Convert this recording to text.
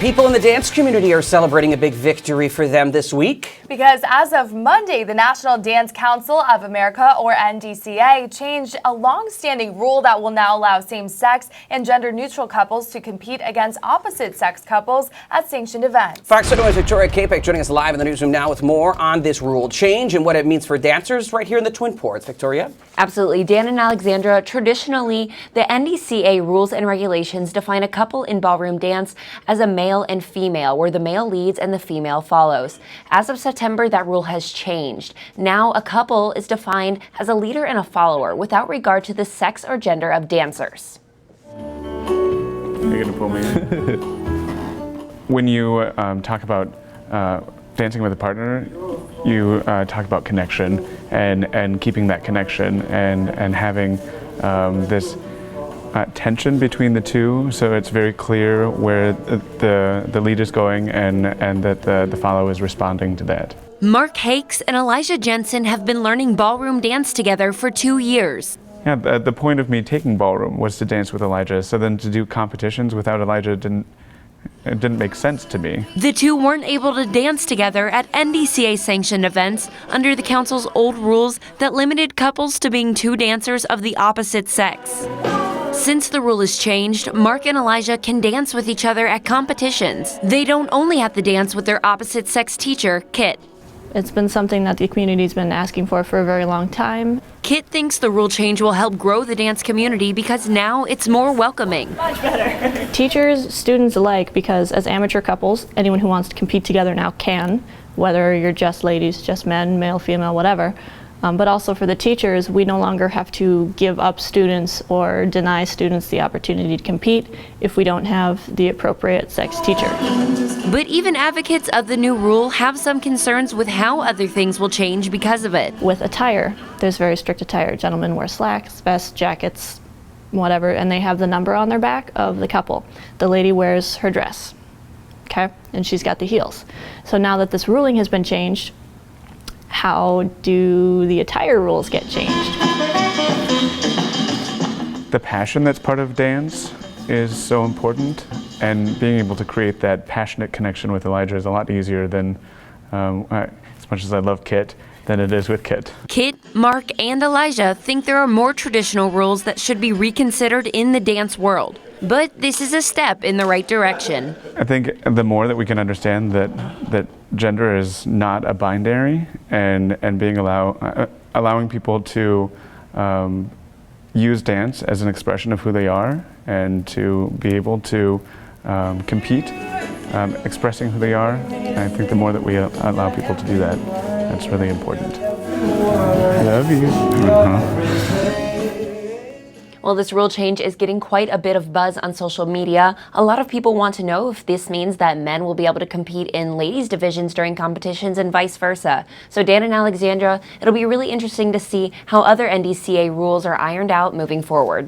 People in the dance community are celebrating a big victory for them this week. Because as of Monday, the National Dance Council of America, or NDCA, changed a long-standing rule that will now allow same-sex and gender-neutral couples to compete against opposite-sex couples at sanctioned events. Fox 31's Viktoria Capek joining us live in the newsroom now with more on this rule change and what it means for dancers right here in the Twin Ports. Viktoria? Absolutely. Dan and Alexandra, traditionally, the NDCA rules and regulations define a couple in ballroom dance as a male and female, where the male leads and the female follows. As of September, that rule has changed. Now, a couple is defined as a leader and a follower without regard to the sex or gender of dancers. Are you gonna pull me in? When you talk about dancing with a partner, you talk about connection and keeping that connection and having this tension between the two, so it's very clear where the lead is going and that the follow is responding to that. Mark Hakes and Elijah Jensen have been learning ballroom dance together for 2 years. Yeah, the point of me taking ballroom was to dance with Elijah, so then to do competitions without Elijah didn't make sense to me. The two weren't able to dance together at NDCA-sanctioned events under the council's old rules that limited couples to being two dancers of the opposite sex. Since the rule has changed, Mark and Elijah can dance with each other at competitions. They don't only have to dance with their opposite-sex teacher, Kit. It's been something that the community's been asking for a very long time. Kit thinks the rule change will help grow the dance community because now it's more welcoming. Much better. Teachers, students alike, because as amateur couples, anyone who wants to compete together now can, whether you're just ladies, just men, male, female, whatever. But also for the teachers, we no longer have to give up students or deny students the opportunity to compete if we don't have the appropriate sex teacher. But even advocates of the new rule have some concerns with how other things will change because of it. With attire, there's very strict attire. Gentlemen wear slacks, vests, jackets, whatever, and they have the number on their back of the couple. The lady wears her dress, okay? And she's got the heels. So now that this ruling has been changed, how do the attire rules get changed? The passion that's part of dance is so important, and being able to create that passionate connection with Elijah is a lot easier than, as much as I love Kit, than it is with Kit. Kit, Mark, and Elijah think there are more traditional rules that should be reconsidered in the dance world. But this is a step in the right direction. I think the more that we can understand that gender is not a binary, and being allowing people to use dance as an expression of who they are and to be able to compete, expressing who they are, I think the more that we allow people to do that, that's really important. Love you. Well, this rule change is getting quite a bit of buzz on social media. A lot of people want to know if this means that men will be able to compete in ladies' divisions during competitions and vice versa. So Dan and Alexandra, it'll be really interesting to see how other NDCA rules are ironed out moving forward.